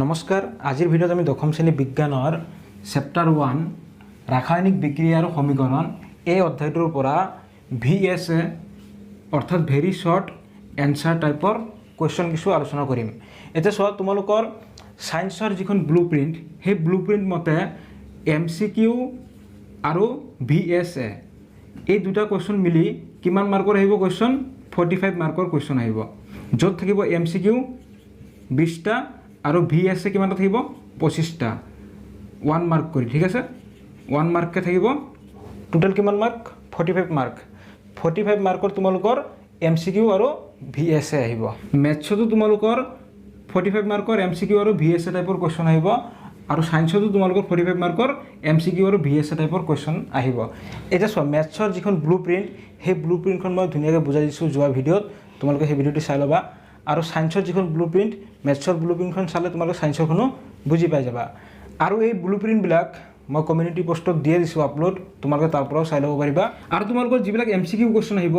নমস্কাৰ আজিৰ ভিডিঅ'ত আমি দশম শ্ৰেণী বিজ্ঞানৰ চেপ্টাৰ 1 ৰাসায়নিক বিক্ৰিয়া আৰু সমীকৰণ এই অধ্যায়টোৰ পৰা VSA অৰ্থাৎ ভেৰি শৰ্ট এনসাৰ টাইপৰ কোৱেশ্চন কিছু আলোচনা কৰিম। এতিয়া চোৱা তোমালোকৰ সায়েন্সৰ যিখন ব্লুপ্ৰিন্ট সেই ব্লুপ্ৰিন্ট মতে MCQ আৰু VSA এই দুটা কোৱেশ্চন মিলি কিমান মাৰ্কৰ আহিব কোৱেশ্চন 45 মাৰ্কৰ কোৱেশ্চন আহিব য'ত থাকিব MCQ 20টা আৰু VSA কিমানটা থাকিব 25টা 1 মাৰ্ক কৰি ঠিক আছে 1 মাৰ্ককে থাকিব টোটাল কিমান মাৰ্ক 45 মাৰ্ক 45 মাৰ্কৰ তোমালোকৰ MCQ আৰু VSA আহিব। মেথছতো তোমালোকৰ 45 মাৰ্কৰ MCQ আৰু VSA টাইপৰ কোৱেশ্চন আহিব আৰু সায়েন্সতো তোমালোকৰ 45 মাৰ্কৰ MCQ আৰু VSA টাইপৰ কোৱেশ্চন আহিব। এটা চোৱা মেথছৰ যিখন ব্লুপ্ৰিন্ট সেই ব্লুপ্ৰিন্টখন মই ধুনীয়াকৈ বুজাই দিছোঁ যোৱা ভিডিঅ'ত তোমালোকে সেই ভিডিঅ'টো চাই ল'বা আৰু সায়েন্সৰ যিখন ব্লুপ্ৰিন্ট মেথছৰ ব্লুপ্ৰিন্টখন চালে তোমালোকে সায়েন্সৰখনো বুজি পাই যাবা আৰু এই ব্লুপ্ৰিন্টবিলাক মই কমিউনিটি পোষ্টত দিয়ে দিছোঁ আপলোড তোমালোকে তাৰ পৰাও চাই ল'ব পাৰিবা আৰু তোমালোকৰ যিবিলাক MCQ কোৱেশ্চন আহিব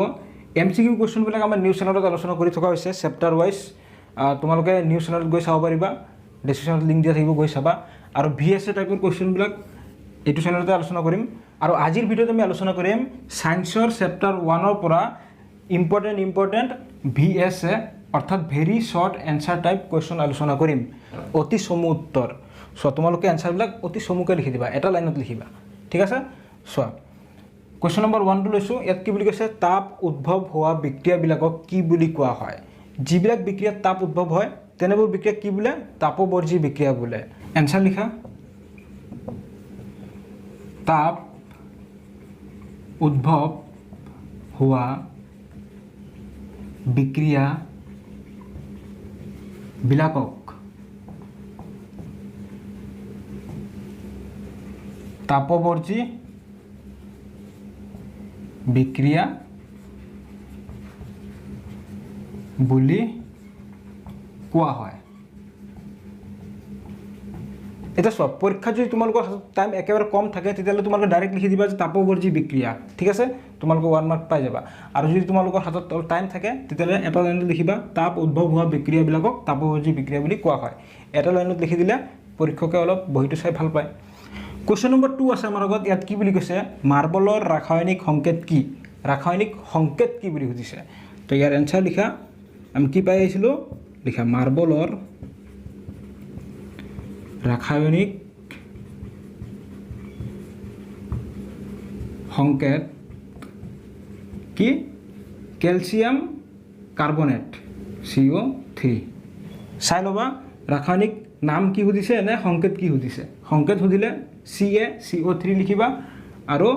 MCQ কোৱেশ্চনবিলাক আমাৰ নিউজ চেনেলত আলোচনা কৰি থকা হৈছে চেপ্টাৰ ৱাইজ তোমালোকে নিউজ চেনেলত গৈ চাব পাৰিবা ডেসক্ৰিপশ্যনত লিংক দিয়া থাকিব গৈ চাবা আৰু VSA টাইপৰ কোৱেশ্চনবিলাক এইটো চেনেলতে আলোচনা কৰিম আৰু আজিৰ ভিডিঅ'ত আমি আলোচনা কৰিম সায়েন্সৰ চেপ্টাৰ 1ৰ পৰা ইম্পৰ্টেণ্ট VSA অৰ্থাৎ very short answer type question আলোচনা কৰিম অতি চমু উত্তৰ সো তোমালোকে এনসাৰবিলাক অতি চমুকৈ লিখি দিবা এটা লাইনত লিখিবা ঠিক আছে সো কোৱেশ্চন নম্বৰ 1 টো লৈছো ইয়াত কি বুলি কৈছে তাপ উদ্ভৱ হোৱা বিক্ৰিয়াবিলাকক কি বুলি কোৱা হয় যিবিলাক বিক্ৰিয়াত তাপ উদ্ভৱ হয় তেনেবোৰ বিক্ৰিয়া কি বোলে তাপবৰ্জী বিক্ৰিয়া বোলে এনসাৰ লিখা তাপ উদ্ভৱ হোৱা বিক্ৰিয়া বিলাকক তাপবৰ্জী বিক্ৰিয়া বুলি কোৱা হয়। এটা সব পৰীক্ষা যদি তোমালোকৰ টাইম একেবাৰে কম থাকে তেতিয়াহ'লে তোমালোকে ডাইৰেক্ট লিখি দিবা যে তাপবৰ্জী বিক্ৰিয়া ঠিক আছে তোমালোকে 1 মাৰ্ক পাই যাবা আৰু যদি তোমালোকৰ হাতত টাইম থাকে তেতিয়াহ'লে এটা লাইনত লিখিবা তাপ উদ্ভৱ হোৱা বিক্ৰিয়াবিলাকক তাপবৰ্জী বিক্ৰিয়া বুলি কোৱা হয় এটা লাইনত লিখি দিলে পৰীক্ষকে অলপ বহিটো চাই ভাল পায়। কোৱেশ্চন নম্বৰ 2 আছে আমাৰ আগত ইয়াত কি বুলি কৈছে মাৰ্বলৰ ৰাসায়নিক সংকেত কি বুলি সুধিছে তো ইয়াৰ এনসাৰ লিখা আমি কি পাই আহিছিলোঁ লিখা মাৰ্বলৰ ৰাসায়নিক সংকেত কি ক্যালসিয়াম কাৰ্বনেট CO3 চাই ল'বা ৰাসায়নিক নাম কি সুধিছে নে সংকেত কি সুধিছে সংকেত সুধিলে CO3 লিখিবা আৰু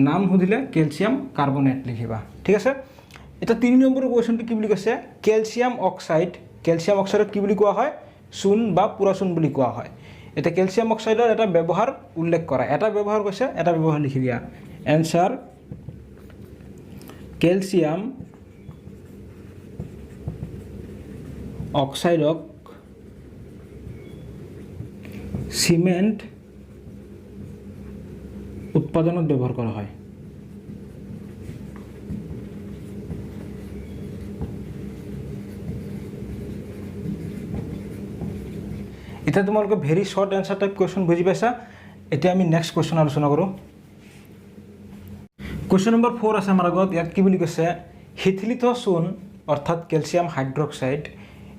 নাম সুধিলে ক্যালসিয়াম কাৰ্বনেট লিখিবা ঠিক আছে। এটা 3 নম্বৰ কোৱেশ্চনটো কি বুলি কৈছে ক্যালসিয়াম অক্সাইডক কি বুলি কোৱা হয় চূণ বা পুৰা চূণ বুলি কোৱা হয়। এটা ক্যালসিয়াম অক্সাইডৰ এটা ব্যৱহাৰ উল্লেখ কৰা এটা ব্যৱহাৰ কৈছে এটা ব্যৱহাৰ লিখি দিয়া এনসাৰ ক্যালসিয়াম অক্সাইডক সিমেন্ট উৎপাদনত ব্যৱহাৰ কৰা হয়। এতিয়া তোমালোকে very short answer type question বুজি পাইছা এতিয়া আমি নেক্সট কোৱেশ্চন আলোচনা কৰোঁ। কোৱেশ্চন নম্বৰ 4 আছে আমাৰ আগত ইয়াত কি বুলি কৈছে শিথিলিত চূণ অৰ্থাৎ ক্যালসিয়াম হাইড্ৰক্সাইড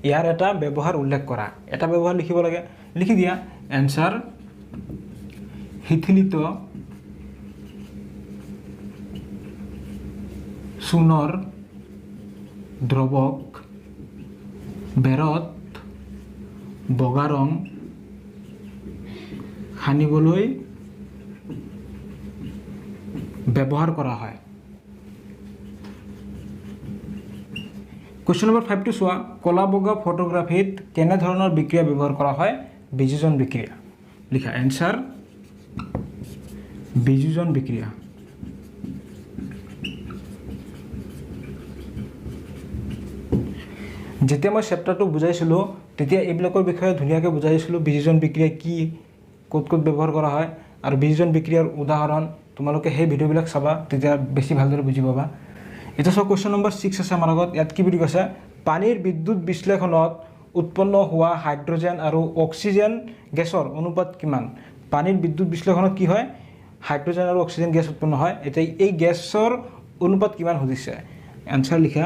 ইয়াৰ এটা ব্যৱহাৰ উল্লেখ কৰা এটা ব্যৱহাৰ লিখিব লাগে লিখি দিয়া এনসাৰ শিথিলিত চূণৰ দ্ৰৱক বেৰত বগা ৰং সানিবলৈ ব্যৱহাৰ কৰা হয়। কোৱেশ্চন নম্বৰ 5 টো চোৱা কলা বগা ফটোগ্ৰাফিত কেনে ধৰণৰ বিক্ৰিয়া ব্যৱহাৰ কৰা হয় বিযোজন বিক্ৰিয়া লিখা এনসাৰ বিযোজন বিক্ৰিয়া যেতিয়া মই চেপ্টাৰটো বুজাইছিলোঁ তেতিয়া এইবিলাকৰ বিষয়ে ধুনীয়াকৈ বুজাইছিলোঁ বিযোজন বিক্ৰিয়া কি ক'ত ব্যৱহাৰ কৰা হয় আৰু বিযোজন বিক্ৰিয়াৰ উদাহৰণ তোমালোকে সেই ভিডিঅ'বিলাক চাবা তেতিয়া বেছি ভালদৰে বুজি পাবা। এটা সব কোৱেশ্চন নম্বৰ 6 আছে আমাৰ আগত ইয়াত কি বুলি কৈছে পানীৰ বিদ্যুৎ বিশ্লেষণত উৎপন্ন হোৱা হাইড্ৰজেন আৰু অক্সিজেন গেছৰ অনুপাত কিমান পানীৰ বিদ্যুৎ বিশ্লেষণত কি হয় হাইড্ৰজেন আৰু অক্সিজেন গেছ উৎপন্ন হয় এতিয়া এই গেছৰ অনুপাত কিমান সুধিছে এনসাৰ লিখা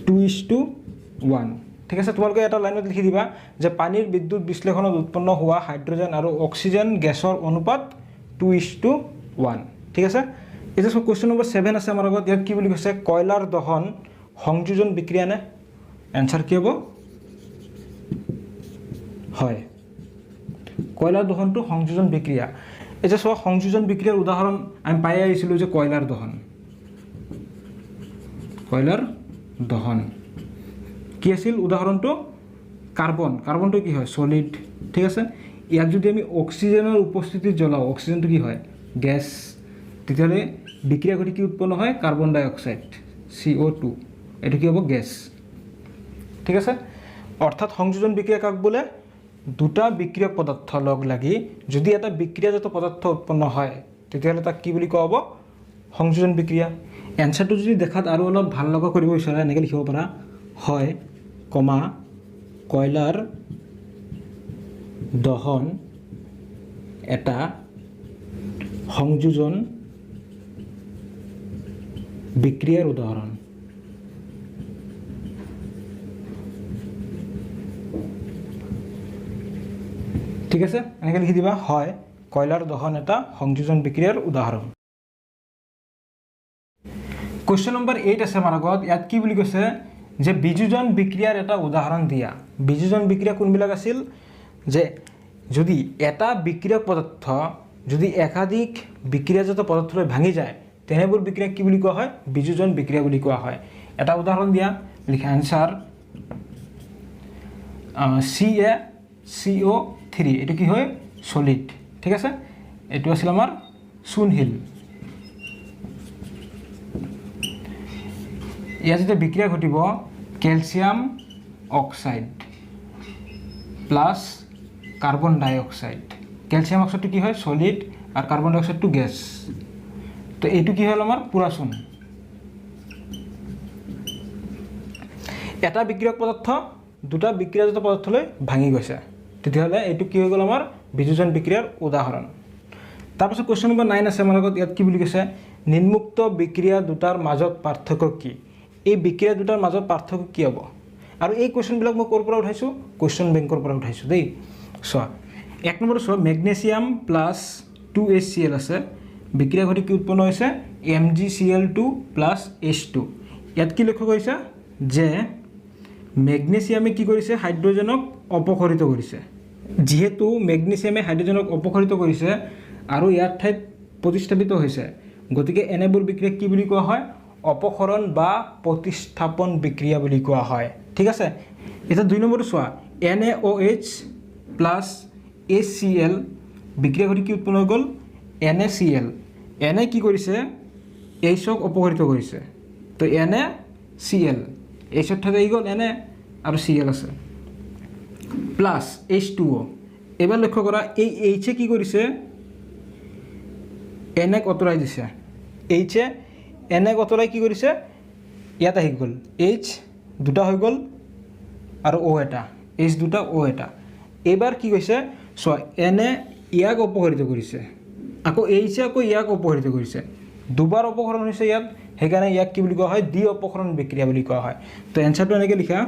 2:1 ঠিক আছে তোমালোকে এটা লাইনত লিখি দিবা যে পানীৰ বিদ্যুৎ বিশ্লেষণত উৎপন্ন হোৱা হাইড্ৰজেন আৰু অক্সিজেন গেছৰ অনুপাত 2:1 ঠিক আছে এতিয়া কোৱেশ্চন নম্বৰ 7 আছে আমাৰ আগত ইয়াত কি বুলি কৈছে কয়লাৰ দহন সংযোজন বিক্ৰিয়া নে এনসাৰ কি হ'ব হয় কয়লাৰ দহনটো সংযোজন বিক্ৰিয়া এটা সব সংযোজন বিক্রিয়ার উদাহরণ আমি পাই আইছিলো যে কয়লার দহন কি আছিল উদাহরণটো কার্বনটো কি হয় সলিড ঠিক আছে ইয়াক যদি আমি অক্সিজেনের উপস্থিতিত জ্বলাও অক্সিজেনটো কি হয় গ্যাস তেতিয়ালে বিক্রিয়া কৰি কি উৎপন্ন হয় কার্বন ডাই অক্সাইড CO2 এটো কি হ'ব গ্যাস ঠিক আছে অর্থাৎ সংযোজন বিক্রিয়া কাক বলে দুটা বিক্রিয়ক পদার্থ লগ লাগি যদি এটা বিক্রিয়াজাত পদার্থ উৎপন্ন হয় তেতিয়ালে তাক কি বুলি কোৱা হ'ব সংযোজন বিক্ৰিয়া এনসাৰটো যদি দেখাত আৰু অলপ ভাল লগা কৰিব বিচাৰা এনেকৈ লিখিব পাৰা হয় কমা কয়লাৰ দহন এটা সংযোজন বিক্ৰিয়াৰ উদাহৰণ ঠিক আছে এনেকৈ লিখি দিবা হয় কয়লাৰ দহন এটা সংযোজন বিক্ৰিয়াৰ উদাহৰণ কোৱেশ্চন নম্বৰ 8 আছে আমাৰ আগত ইয়াত কি বুলি কৈছে যে বিযোজন বিক্ৰিয়াৰ এটা উদাহৰণ দিয়া বিযোজন বিক্ৰিয়া কোনবিলাক আছিল যে যদি এটা বিক্ৰিয়ক পদাৰ্থ যদি একাধিক বিক্ৰিয়াজাত পদাৰ্থলৈ ভাঙি যায় তেনেবোৰ বিক্ৰিয়া কি বুলি কোৱা হয় বিযোজন বিক্ৰিয়া বুলি কোৱা হয় এটা উদাহৰণ দিয়া লিখা আনসাৰ CaCO3 এটো কি হয় সলিড ঠিক আছে এটো আছিল আমাৰ চুনশিল ইয়াত যেটা বিক্রিয়া ঘটিব ক্যালসিয়াম অক্সাইড প্লাস কার্বন ডাই অক্সাইড ক্যালসিয়াম অক্সাইডটো কি হয় সলিড আর কার্বন ডাই অক্সাইডটো গ্যাস তো এইটো কি হল আমাৰ পুৰা চুন এটা বিক্ৰিয়ক পদাৰ্থ দুটা বিক্ৰিয়াজাত পদাৰ্থলৈ ভাঙি গৈছে তেতিয়াহলে এইটো কি হৈ গল আমাৰ বিযোজন বিক্ৰিয়াৰ উদাহৰণ তাৰপিছত কোৱেশ্চন নম্বৰ 9 আছে আমাৰ লগত ইয়াত কি বুলি কৈছে নিম্মুক্ত বিক্ৰিয়া দুটাৰ মাজত পাৰ্থক্য কি এই বিক্ৰিয়া দুটাৰ মাজত পাৰ্থক্য কি হ'ব আৰু এই কোৱেশ্চন বিলাক মই কৰ পৰা উঠাইছো কোৱেশ্চন বেংকৰ পৰা উঠাইছো দেই সো এক number so magnesium plus 2HCl আছে বিক্রিয়া ঘটি কি উৎপন্ন হৈছে MgCl2 প্লাস H2 ইয়াত কি লক্ষ্য কৰিছে যে ম্যাগনেসিয়ামে কি কৰিছে হাইড্ৰোজেনক অপহৰিত কৰিছে যেহেতু ম্যাগনেসিয়ামে হাইড্ৰোজেনক অপহৰিত কৰিছে আৰু ইয়াৰ ঠাইত প্ৰতিস্থাপিত হৈছে গতিকে এনেবোৰ বিক্ৰিয়া কি বুলি কোৱা হয় অপহৰণ বা প্ৰতিস্থাপন বিক্ৰিয়া বুলি কোৱা হয় ঠিক আছে এটা 2 নম্বৰ চোৱা NaOH প্লাস HCl বিক্ৰিয়া ঘটি কি উৎপন্ন গল NaCl Na কি কৰিছে H ক অপহৰিত কৰিছে তো NaCl H ৰ ঠাইত গল Na আৰু Cl আছে প্লাস H2O এবাৰ লক্ষ্য কৰা এই H কি কৰিছে Na ক অতৰাই দিছে H Na ক অতৰাই কি কৰিছে ইয়াত আহি গল H দুটা হৈ গল আৰু O এটা H দুটা O এটা এবাৰ কি কৈছে সো Na ইয়াক অপহৰিত কৰিছে আকৌ H আকৌ ইয়াক অপহৰিত কৰিছে দুবাৰ অপহৰণ হৈছে ইয়াত হেকাৰণে ইয়াক কি বুলি কোৱা হয় দ্বি অপহৰণ বিক্ৰিয়া বুলি কোৱা হয় তো এনসাৰটো এনেকৈ লিখা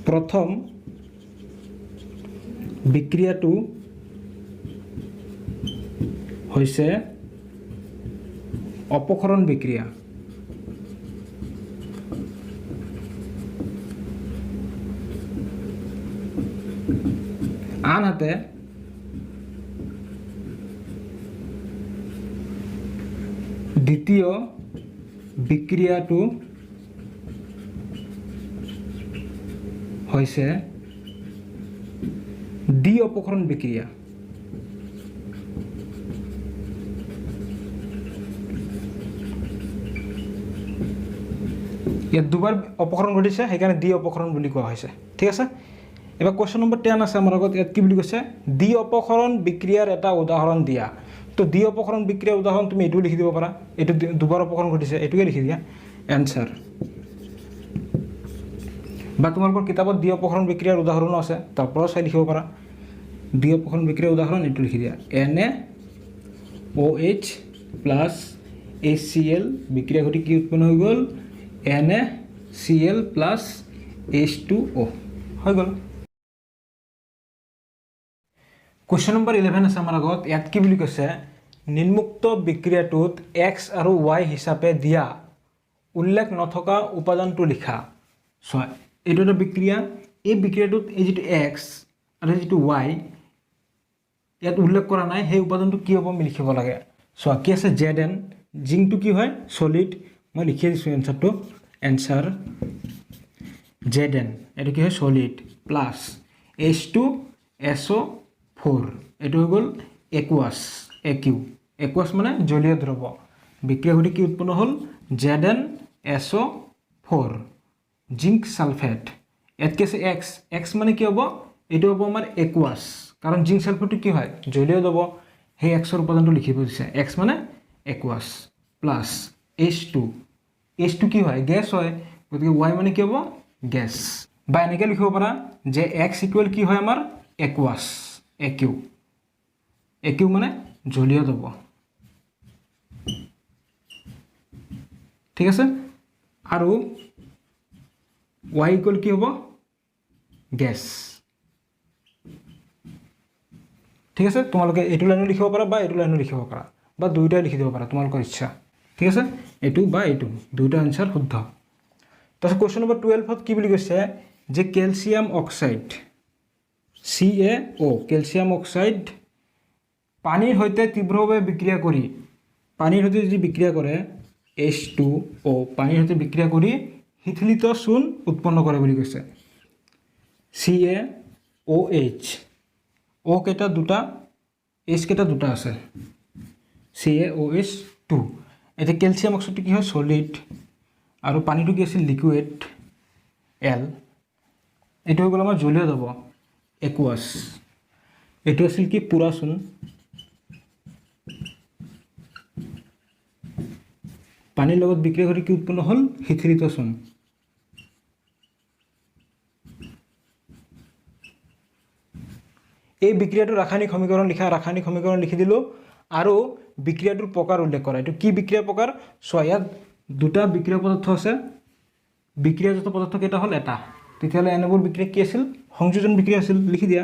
প্ৰথম বিক্ৰিয়াটো হৈছে অপহৰণ বিক্ৰিয়া আনহাতে দ্বিতীয় বিক্ৰিয়াটো হৈছে দ্বি অপহৰণ বিক্ৰিয়া ইয়াত দুবাৰ অপহৰণ ঘটিছে সেইকাৰণে দ্বি অপহৰণ বুলি কোৱা হৈছে ঠিক আছে এবাৰ কোৱেশ্চন নম্বৰ 10 আছে আমাৰ আগত ইয়াত কি বুলি কৈছে দ্বি অপহৰণ বিক্ৰিয়াৰ এটা উদাহৰণ দিয়া তো দ্বি অপহৰণ বিক্ৰিয়াৰ উদাহৰণ তুমি এটো লিখি দিব পাৰা এটো দুবাৰ অপহৰণ ঘটিছে এটোকে লিখি দিয়া এনসাৰ বা তোমালোকৰ কিতাপত দ্বি অপসাৰণ বিক্ৰিয়াৰ উদাহৰণো আছে, তাৰ পৰাও চাই লিখিব পাৰা। দ্বি অপসাৰণ বিক্ৰিয়াৰ উদাহৰণ এইটো লিখি দিয়া, NaOH প্লাছ HCl বিক্রিয়া ঘটি কি উৎপন্ন হৈ গ'ল, NaCl প্লাছ H2O হৈ গ'ল। কুৱেশ্যন নম্বৰ 11 আছে আমাৰ আগত। ইয়াত কি বুলি কৈছে, নিম্নোক্ত বিক্ৰিয়াটোত X আৰু Y হিচাপে দিয়া উল্লেখ নথকা উপাদানটো লিখা। চোৱা, এইটো এটা বিক্ৰিয়া, এই বিক্ৰিয়াটোত এই যিটো X আৰু যিটো Y ইয়াত উল্লেখ কৰা নাই, সেই উপাদানটো কি হ'ব আমি লিখিব লাগে। চোৱা কি আছে, Zn, জিংকটো কি হয়, সলিড। মই লিখি দিছোঁ এনচাৰটো, এনচাৰ Zn এইটো কি হয়, সলিড, প্লাছ H2SO4 এইটো হৈ গ'ল একুৱাছ, একুৱাছ মানে জলীয় দ্ৰৱ। বিক্ৰিয়া ঘটি কি উৎপন্ন হ'ল, ZnSO4 জিংক সালফেট। ইয়াত কি আছে X মানে কি হ'ব, এইটো হ'ব আমাৰ একুৱাছ, কাৰণ জিংক সালফেটটো কি হয়, জলীয় দ্ৰৱ। সেই Xৰ উপাদানটো লিখিব দিছে, X মানে একুৱাছ, প্লাছ H2 কি হয়, গেছ হয়, গতিকে Y মানে কি হ'ব, গেছ। বা এনেকৈ লিখিব পাৰা যে X ইকুৱেল কি হয় আমাৰ, একুৱাছ, একিউ মানে জলীয় দ্ৰৱ। ঠিক আছে, আৰু Y ইকুৱেল কি হ'ব, গেছ। ঠিক আছে, তোমালোকে এইটো লাইনো লিখিব পাৰা বা এইটো লাইনো লিখিব পাৰা, বা দুয়োটাই লিখি দিব পাৰা, তোমালোকৰ ইচ্ছা। ঠিক আছে, এইটো বা এইটো দুয়োটা এনচাৰ শুদ্ধ। তাৰপিছত কুৱেশ্যন নম্বৰ 12ত কি বুলি কৈছে, যে calcium oxide CaO, calcium oxide পানীৰ সৈতে তীব্ৰভাৱে বিক্ৰিয়া কৰি, পানীৰ সৈতে যদি বিক্ৰিয়া কৰে H2O, পানীৰ সৈতে বিক্ৰিয়া কৰি শিথিলিত চূণ উৎপন্ন কৰে বুলি কৈছে। CaOH, O কেইটা, দুটা, H কেইটা, দুটা আছে, CaOH2। এতিয়া কেলছিয়াম অক্সাইডটো কি হয়, সলিড, আৰু পানীটো কি আছিল, লিকুইড, L। এইটো হৈ গ'ল আমাৰ জলীয় দ্ৰৱ, একুৱাছ। এইটো আছিল কি, পুৰা চূণ। পানীৰ লগত বিক্ৰিয়া কৰি কি উৎপন্ন হ'ল, শিথিলিত চূণ। এই বিক্ৰিয়াটোৰ ৰাসায়নিক সমীকৰণ লিখা, ৰাসায়নিক সমীকৰণ লিখি দিলোঁ, আৰু বিক্ৰিয়াটোৰ প্ৰকাৰ উল্লেখ কৰা। এইটো কি বিক্ৰিয়া প্ৰকাৰ, চোৱা ইয়াত দুটা বিক্ৰিয়া পদাৰ্থ আছে, বিক্ৰিয়াজাত পদাৰ্থ কেইটা হ'ল এটা, তেতিয়াহ'লে এনেবোৰ বিক্ৰিয়া কি আছিল, সংযোজন বিক্ৰিয়া আছিল, লিখি দিয়া।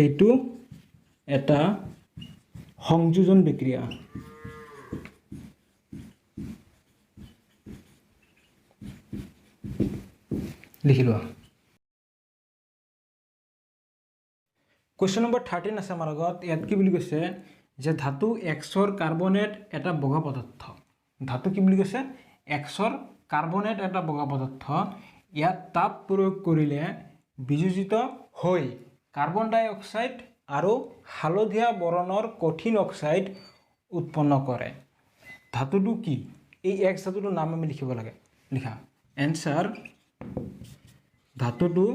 এইটো এটা সংযোজন বিক্ৰিয়া। লিখি লোৱা। কুৱেশ্যন নম্বৰ 13 আছে আমাৰ আগত। ইয়াত কি বুলি কৈছে, যে ধাতু Xৰ কাৰ্বনেট এটা বগা পদাৰ্থ। ধাতু কি বুলি কৈছে, Xৰ কাৰ্বনেট এটা বগা পদাৰ্থ। ইয়াত তাপ প্ৰয়োগ কৰিলে বিযোজিত হৈ কাৰ্বন ডাই অক্সাইড আৰু হালধীয়া বৰণৰ কঠিন অক্সাইড উৎপন্ন কৰে। ধাতুটো কি, এই X ধাতুটোৰ নাম আমি লিখিব লাগে, লিখা। এনচাৰ, ধাতুটো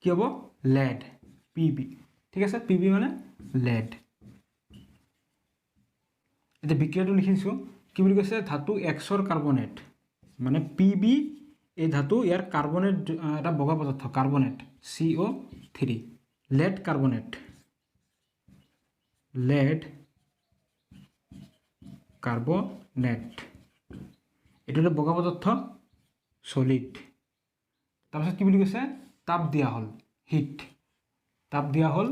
কি হ'ব, লেড, Pb। ঠিক আছে, Pb মানে লেড। এতিয়া বিক্ৰিয়াটো লিখিছোঁ, কি বুলি কৈছে, ধাতু Xৰ কাৰ্বনেট মানে Pb, এই ধাতু ইয়াৰ কাৰ্বনেট এটা বগা পদাৰ্থ, carbonate CO3, lead carbonate, lead carbonate, এইটো এটা বগা পদাৰ্থ, সলিড। তাৰপিছত কি বুলি কৈছে, তাপ দিয়া হ'ল, হিট, তাপ দিয়া হ'ল,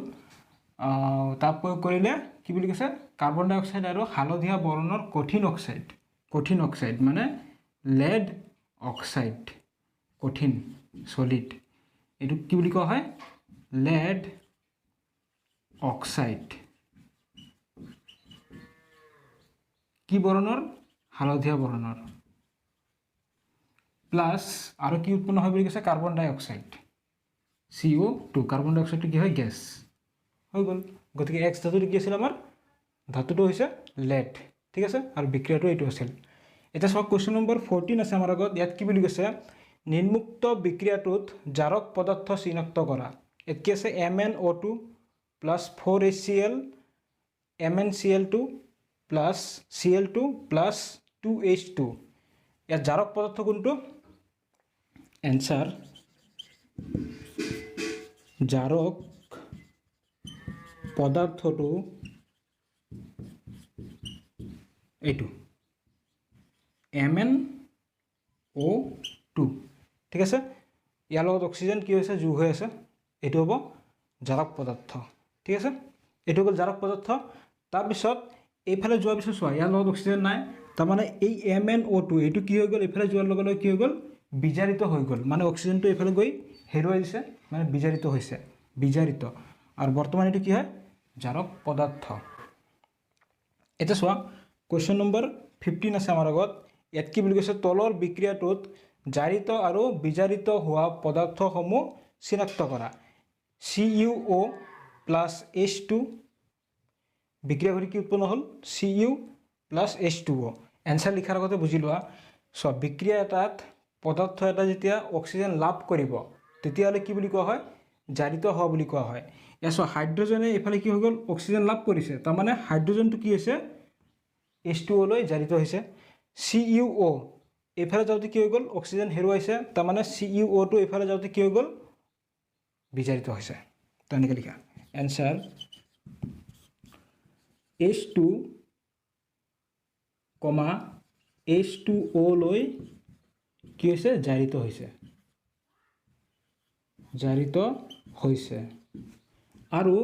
তাপ প্ৰয়োগ কৰিলে কি বুলি কৈছে, কাৰ্বন ডাই অক্সাইড আৰু হালধীয়া বৰণৰ কঠিন অক্সাইড মানে লেড অক্সাইড, কঠিন, সলিড, এইটো কি বুলি কোৱা হয়, লেড অক্সাইড। কি বৰণৰ, হালধীয়া বৰণৰ, প্লাছ আৰু কি উৎপন্ন হয় বুলি কৈছে, কাৰ্বন ডাই অক্সাইড, CO2। কাৰ্বন ডাই অক্সাইডটো কি হয়, গেছ হৈ গ'ল। গতিকে X ধাতুটো কি আছিল আমাৰ, ধাতুটো হৈছে লেড। ঠিক আছে, আৰু বিক্ৰিয়াটো এইটো আছিল। এতিয়া চাওক কুৱেশ্যন নম্বৰ 14 আছে আমাৰ আগত। ইয়াত কি বুলি কৈছে, নিম্নোক্ত বিক্ৰিয়াটোত জাৰক পদাৰ্থ চিনাক্ত কৰা। ইয়াত কি আছে, MnO2 plus 4HCl, MnCl2 plus Cl2 plus 2H2, ইয়াত জাৰক পদাৰ্থ কোনটো এনসাৰ জাৰক পদাৰ্থটো এইটো MnO2 ঠিক আছে ইয়াৰ লগত অক্সিজেন কি হৈছে যোগ হৈ আছে এইটো হ'ব জাৰক পদাৰ্থ ঠিক আছে এইটো হ'ল জাৰক পদাৰ্থ তাৰ পিছত এইফালে যোৱাৰ পিছত চোৱা ইয়াৰ লগত অক্সিজেন নাই তাৰ মানে এই MnO2 এইটো কি হৈ গ'ল এইফালে যোৱাৰ লগে লগে কি হৈ গ'ল বিজাৰিত হৈ গ'ল মানে অক্সিজেনটো এইফালে গৈ হেৰুৱাই দিছে মানে বিজাৰিত হৈছে বিজাৰিত আৰু বৰ্তমান এইটো কি হয় জাৰক পদাৰ্থ এটা চোৱা কোৱেশ্চন নম্বৰ 15 আছে আমাৰ আগত ইয়াত কি বুলি কৈছে তলৰ বিক্ৰিয়াটোত জাৰিত আৰু বিজাৰিত হোৱা পদাৰ্থসমূহ চিনাক্ত কৰা CuO প্লাছ H2 বিক্ৰিয়া কৰি কি উৎপন্ন হ'ল Cu প্লাছ H2O এনসাৰ লিখাৰ আগতে বুজি লোৱা সব বিক্ৰিয়া এটাত পদাৰ্থ এটা যেতিয়া অক্সিজেন লাভ কৰিব তেতিয়াহ'লে কি বুলি কোৱা হয় জাৰিত হোৱা বুলি কোৱা হয় এছ হাইড্ৰজেনে এইফালে কি হৈ গ'ল অক্সিজেন লাভ কৰিছে তাৰ মানে হাইড্ৰজেনটো কি হৈছে H2O লৈ জাৰিত হৈছে CuO এইফালে যাওঁতে কি হৈ গ'ল অক্সিজেন হেৰুৱাইছে তাৰ মানে CuO2 এইফালে যাওঁতে কি হৈ গ'ল বিজাৰিত হৈছে তো এনেকৈ লিখা এনসাৰ H2 H2O লৈ কি হৈছে জাৰিত হৈছে আৰু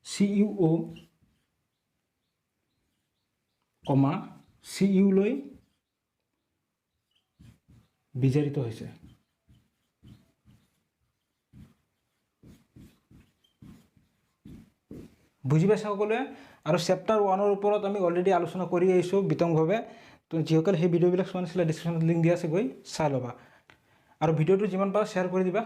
CuO Cu লৈ বিজাৰিত হৈছে বুজি পাইছা সকলোৱে আৰু চেপ্টাৰ 1ৰ ওপৰত আমি অলৰেডি আলোচনা কৰি আহিছোঁ বিতংভাৱে তো যিসকল সেই ভিডিঅ'বিলাক চোৱা নাছিলে ডিছক্ৰিপশ্যনত লিংক দিয়া আছে গৈ চাই ল'বা আৰু ভিডিঅ'টো যিমান পাৰা শ্বেয়াৰ কৰি দিবা